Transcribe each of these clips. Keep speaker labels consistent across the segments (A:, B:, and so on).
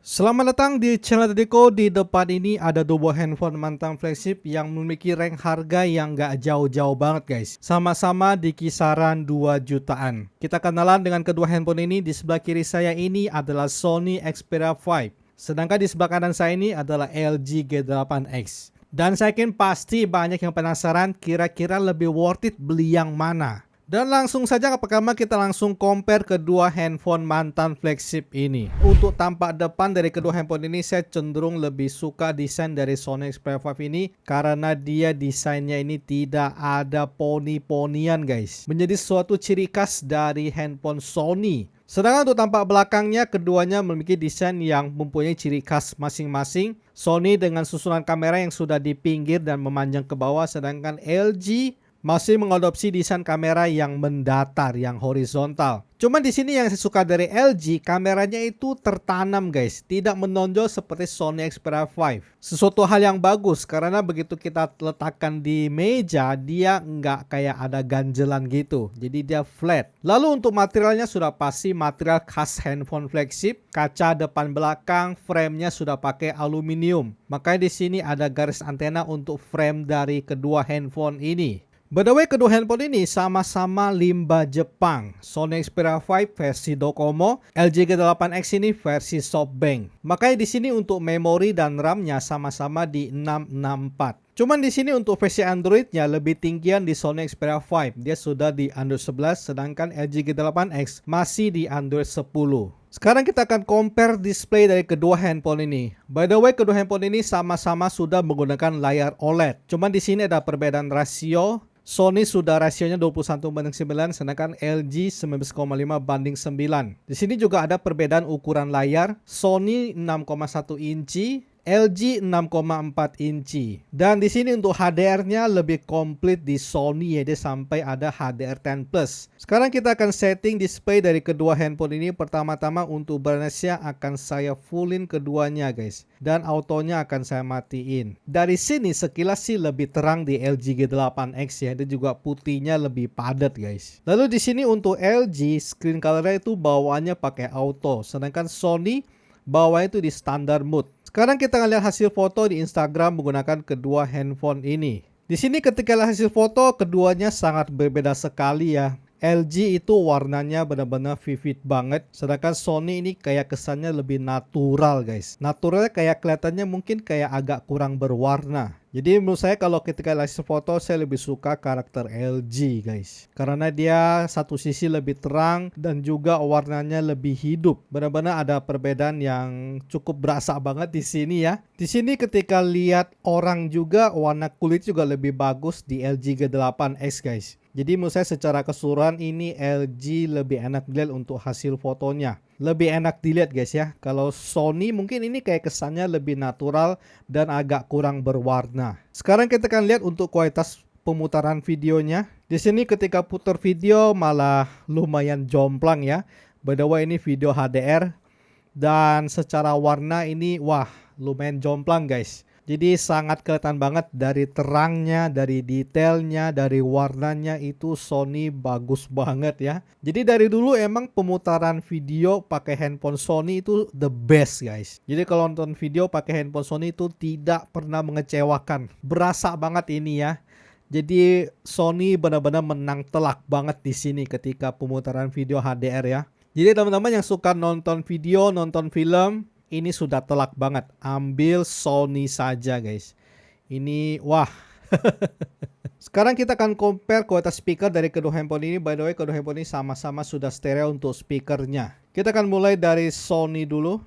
A: Selamat datang di channel Dedeko. Di depan ini ada dua buah handphone mantan flagship yang memiliki rank harga yang gak jauh-jauh banget guys. Sama-sama di kisaran 2 jutaan. Kita kenalan dengan kedua handphone ini. Di sebelah kiri saya ini adalah Sony Xperia 5. Sedangkan di sebelah kanan saya ini adalah LG G8X. Dan saya yakin pasti banyak yang penasaran kira-kira lebih worth it beli yang mana. Dan langsung saja pertama kita langsung compare kedua handphone mantan flagship ini. Untuk tampak depan dari kedua handphone ini saya cenderung lebih suka desain dari Sony Xperia 5 ini karena dia desainnya ini tidak ada poni-ponian guys. Menjadi suatu ciri khas dari handphone Sony. Sedangkan untuk tampak belakangnya keduanya memiliki desain yang mempunyai ciri khas masing-masing. Sony dengan susunan kamera yang sudah di pinggir dan memanjang ke bawah, sedangkan LG masih mengadopsi desain kamera yang mendatar, yang horizontal. Cuman di sini yang saya suka dari LG, kameranya itu tertanam guys, tidak menonjol seperti Sony Xperia 5. Sesuatu hal yang bagus karena begitu kita letakkan di meja, dia nggak kayak ada ganjelan gitu. Jadi dia flat. Lalu untuk materialnya sudah pasti material khas handphone flagship. Kaca depan belakang, framenya sudah pakai aluminium. Makanya di sini ada garis antena untuk frame dari kedua handphone ini. By the way, kedua handphone ini sama-sama limba Jepang. Sony Xperia 5 versi Docomo, LG G8X ini versi SoftBank. Makanya di sini untuk memori dan RAM-nya sama-sama di 664. Cuman di sini untuk versi Android-nya lebih tinggian di Sony Xperia 5. Dia sudah di Android 11, sedangkan LG G8X masih di Android 10. Sekarang kita akan compare display dari kedua handphone ini. By the way, kedua handphone ini sama-sama sudah menggunakan layar OLED. Cuman di sini ada perbedaan rasio. Sony sudah rasionya 21:9, sedangkan LG 19,5:9. Di sini juga ada perbedaan ukuran layar. Sony 6,1 inci, LG 6,4 inci. Dan di sini untuk HDR-nya lebih komplit di Sony ya, dia sampai ada HDR10 Plus. Sekarang kita akan setting display dari kedua handphone ini. Pertama-tama untuk brightness-nya akan saya fullin keduanya guys. Dan autonya akan saya matiin. Dari sini sekilas sih lebih terang di LG G8X ya. Dia juga putihnya lebih padat guys. Lalu di sini untuk LG screen color-nya itu bawaannya pakai auto. Sedangkan Sony bawahnya itu di standar mode. Sekarang kita lihat hasil foto di Instagram menggunakan kedua handphone ini. Di sini ketika lihat hasil foto keduanya sangat berbeda sekali ya. LG itu warnanya benar-benar vivid banget, sedangkan Sony ini kayak kesannya lebih natural guys. Naturalnya kayak kelihatannya mungkin kayak agak kurang berwarna. Jadi menurut saya kalau ketika lihat foto saya lebih suka karakter LG guys. Karena dia satu sisi lebih terang dan juga warnanya lebih hidup. Benar-benar ada perbedaan yang cukup berasa banget di sini ya. Di sini ketika lihat orang juga warna kulit juga lebih bagus di LG G8X guys. Jadi menurut saya secara keseluruhan ini LG lebih enak dilihat untuk hasil fotonya. Lebih enak dilihat guys ya. Kalau Sony mungkin ini kayak kesannya lebih natural dan agak kurang berwarna. Sekarang kita akan lihat untuk kualitas pemutaran videonya. Di sini ketika putar video malah lumayan jomplang ya. By the way ini video HDR. Dan secara warna ini wah lumayan jomplang guys. Jadi sangat kelihatan banget dari terangnya, dari detailnya, dari warnanya itu Sony bagus banget ya. Jadi dari dulu emang pemutaran video pakai handphone Sony itu the best guys. Jadi kalau nonton video pakai handphone Sony itu tidak pernah mengecewakan. Berasa banget ini ya. Jadi Sony benar-benar menang telak banget di sini ketika pemutaran video HDR ya. Jadi teman-teman yang suka nonton video, nonton film, ini sudah telak banget. Ambil Sony saja guys. Ini wah. Sekarang kita akan compare kualitas speaker dari kedua handphone ini. By the way kedua handphone ini sama-sama sudah stereo untuk speakernya. Kita akan mulai dari Sony dulu.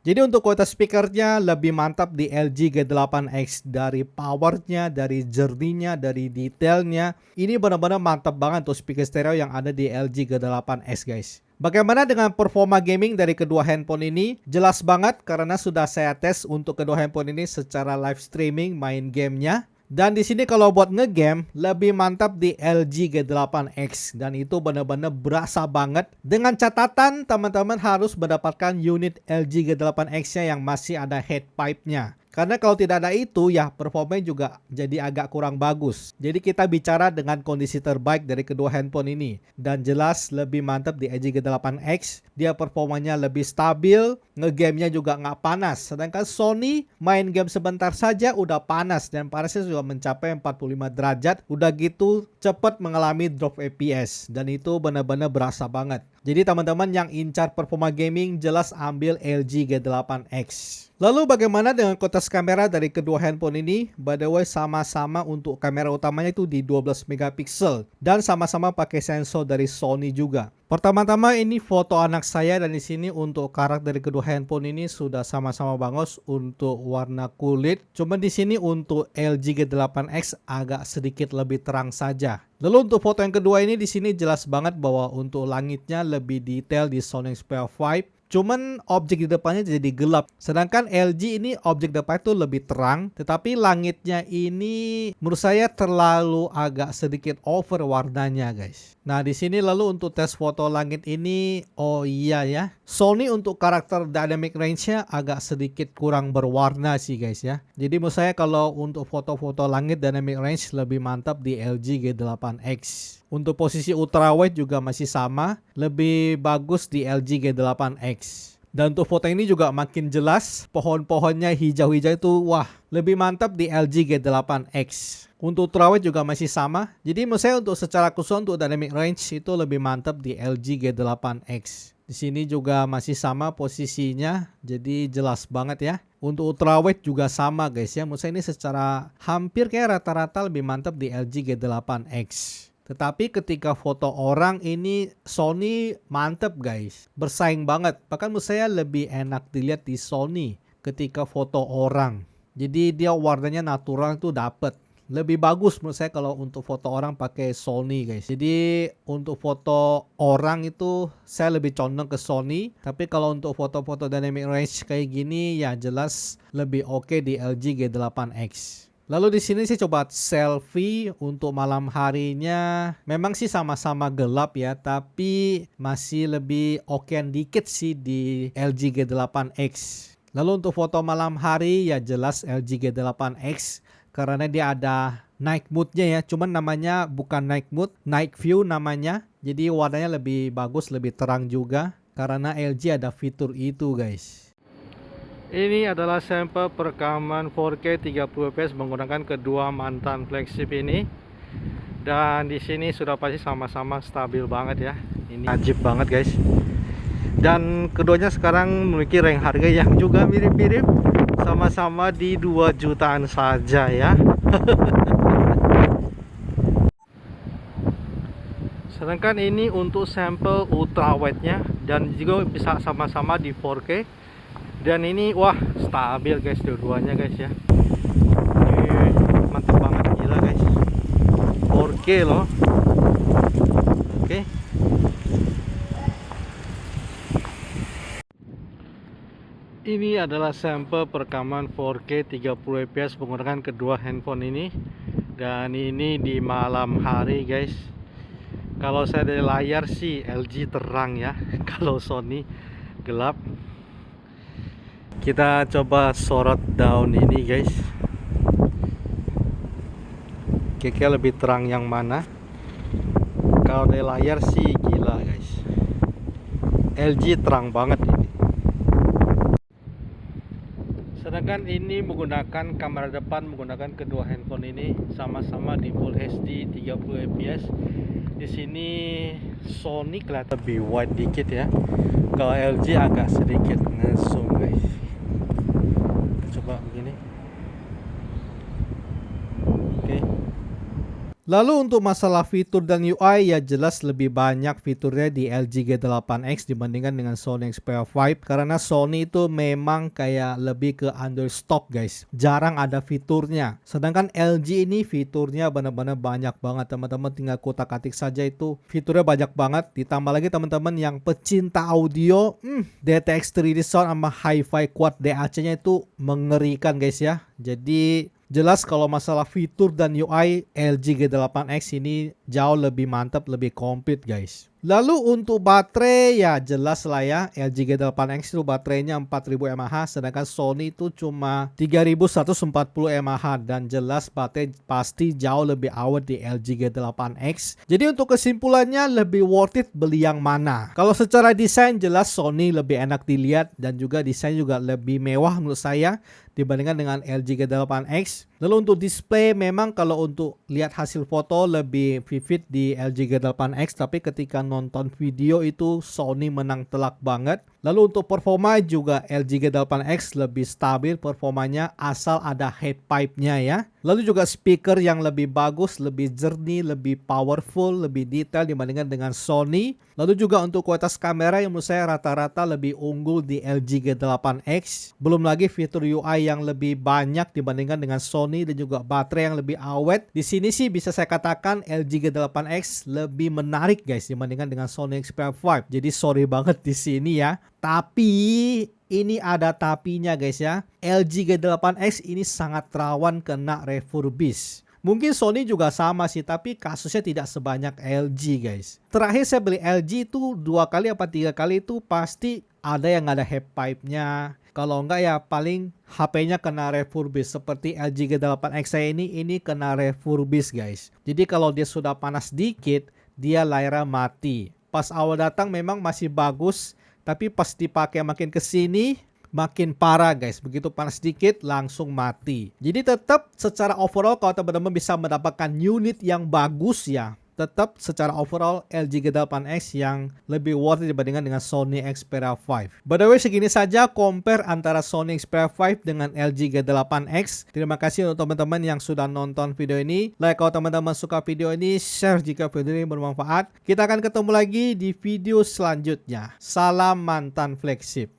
A: Jadi untuk kualitas speakernya lebih mantap di LG G8X, dari powernya, dari jerninya, dari detailnya. Ini benar-benar mantap banget untuk speaker stereo yang ada di LG G8X guys. Bagaimana dengan performa gaming dari kedua handphone ini? Jelas banget karena sudah saya tes untuk kedua handphone ini secara live streaming main gamenya. Dan di sini kalau buat ngegame lebih mantap di LG G8X, dan itu benar-benar berasa banget. Dengan catatan teman-teman harus mendapatkan unit LG G8X-nya yang masih ada head pipe-nya. Karena kalau tidak ada itu ya performanya juga jadi agak kurang bagus. Jadi kita bicara dengan kondisi terbaik dari kedua handphone ini. Dan jelas lebih mantap di LG G8X. Dia performanya lebih stabil, ngegamenya juga nggak panas. Sedangkan Sony main game sebentar saja udah panas, dan panasnya sudah mencapai 45 derajat. Udah gitu cepat mengalami drop FPS, dan itu benar-benar berasa banget. Jadi teman-teman yang incar performa gaming jelas ambil LG G8X. Lalu bagaimana dengan kualitas kamera dari kedua handphone ini? By the way, sama-sama untuk kamera utamanya itu di 12 megapiksel dan sama-sama pakai sensor dari Sony juga. Pertama-tama ini foto anak saya, dan di sini untuk karakter dari kedua handphone ini sudah sama-sama bagus untuk warna kulit. Cuma di sini untuk LG G8X agak sedikit lebih terang saja. Lalu untuk foto yang kedua ini di sini jelas banget bahwa untuk langitnya lebih detail di Sony Xperia 5. Cuman objek di depannya jadi gelap. Sedangkan LG ini objek depan itu lebih terang, tetapi langitnya ini menurut saya terlalu agak sedikit over warnanya guys. Nah di sini lalu untuk tes foto langit ini, oh iya ya, Sony untuk karakter dynamic range-nya agak sedikit kurang berwarna sih guys ya. Jadi menurut saya kalau untuk foto-foto langit dynamic range lebih mantap di LG G8X. Untuk posisi ultrawide juga masih sama, lebih bagus di LG G8X. Dan untuk foto ini juga makin jelas, pohon-pohonnya hijau-hijau itu wah, lebih mantap di LG G8X. Untuk ultrawide juga masih sama. Jadi menurut saya untuk secara khusus untuk dynamic range itu lebih mantap di LG G8X. Di sini juga masih sama posisinya, jadi jelas banget ya. Untuk ultrawide juga sama guys ya. Menurut saya ini secara hampir kayak rata-rata lebih mantap di LG G8X. Tetapi ketika foto orang ini Sony mantep guys, bersaing banget. Bahkan menurut saya lebih enak dilihat di Sony ketika foto orang. Jadi dia warnanya natural itu dapet. Lebih bagus menurut saya kalau untuk foto orang pakai Sony guys. Jadi untuk foto orang itu saya lebih condong ke Sony. Tapi kalau untuk foto-foto dynamic range kayak gini ya jelas lebih oke di LG G8X. Lalu di sini saya coba selfie untuk malam harinya. Memang sih sama-sama gelap ya, tapi masih lebih okean dikit sih di LG G8X. Lalu untuk foto malam hari ya jelas LG G8X karena dia ada night mode-nya ya. Cuman namanya bukan night mode, night view namanya. Jadi warnanya lebih bagus, lebih terang juga karena LG ada fitur itu guys. Ini adalah sampel perekaman 4K 30 fps menggunakan kedua mantan flagship ini. Dan di sini sudah pasti sama-sama stabil banget ya. Ini ajib banget guys. Dan keduanya sekarang memiliki rank harga yang juga mirip-mirip, sama-sama di 2 jutaan saja ya. Sedangkan ini untuk sampel ultrawide-nya dan juga bisa sama-sama di 4K. Dan ini wah stabil guys dua-duanya guys ya. Ini mantap banget gila guys. 4K loh. Oke. Ini adalah sampel perekaman 4K 30 fps menggunakan kedua handphone ini. Dan ini di malam hari guys. Kalau saya dari layar sih LG terang ya. Kalau Sony gelap. Kita coba sorot daun ini guys. Kira-kira lebih terang yang mana? Kalau dari layar sih gila guys. LG terang banget ini. Sedangkan ini menggunakan kamera depan menggunakan kedua handphone ini sama-sama di Full HD 30 fps. Di sini Sony kelihatan lebih wide dikit ya. Kalau LG agak sedikit nge-zoom guys. Coba begini. Oke. Lalu untuk masalah fitur dan UI ya jelas lebih banyak fiturnya di LG G8X dibandingkan dengan Sony Xperia 5 karena Sony itu memang kayak lebih ke understock guys. Jarang ada fiturnya. Sedangkan LG ini fiturnya benar-benar banyak banget teman-teman, tinggal kutak-atik saja itu fiturnya banyak banget. Ditambah lagi teman-teman yang pecinta audio, DTX 3D Sound sama Hi-Fi Quad DAC-nya itu mengerikan guys ya. Jadi jelas kalau masalah fitur dan UI LG G8X ini jauh lebih mantap, lebih komplit guys. Lalu untuk baterai ya jelas lah ya, LG G8X itu baterainya 4000 mAh sedangkan Sony itu cuma 3140 mAh dan jelas baterai pasti jauh lebih awet di LG G8X. Jadi untuk kesimpulannya lebih worth it beli yang mana? Kalau secara desain jelas Sony lebih enak dilihat dan juga desain juga lebih mewah menurut saya dibandingkan dengan LG G8X. Lalu untuk display memang kalau untuk lihat hasil foto lebih vivid di LG G8X, tapi ketika nonton video itu Sony menang telak banget. Lalu untuk performa juga LG G8X lebih stabil performanya asal ada head pipe-nya ya. Lalu juga speaker yang lebih bagus, lebih jernih, lebih powerful, lebih detail dibandingkan dengan Sony. Lalu juga untuk kualitas kamera yang menurut saya rata-rata lebih unggul di LG G8X. Belum lagi fitur UI yang lebih banyak dibandingkan dengan Sony dan juga baterai yang lebih awet. Di sini sih bisa saya katakan LG G8X lebih menarik guys dibandingkan dengan Sony Xperia 5. Jadi sorry banget di sini ya. Tapi ini ada tapinya guys ya. LG G8X ini sangat rawan kena refurbish. Mungkin Sony juga sama sih, tapi kasusnya tidak sebanyak LG guys. Terakhir saya beli LG itu 2 kali apa 3 kali itu pasti ada yang ada head pipe-nya. Kalau enggak ya paling HP-nya kena refurbish. Seperti LG G8X saya ini kena refurbish guys. Jadi kalau dia sudah panas dikit, dia layarnya mati. Pas awal datang memang masih bagus, tapi pas dipakai makin kesini makin parah guys. Begitu panas sedikit langsung mati. Jadi tetap secara overall kalau teman-teman bisa mendapatkan unit yang bagus ya, tetap secara overall LG G8X yang lebih worth it dibandingkan dengan Sony Xperia 5. By the way segini saja compare antara Sony Xperia 5 dengan LG G8X. Terima kasih untuk teman-teman yang sudah nonton video ini. Like kalau teman-teman suka video ini, share jika video ini bermanfaat. Kita akan ketemu lagi di video selanjutnya. Salam mantan flagship.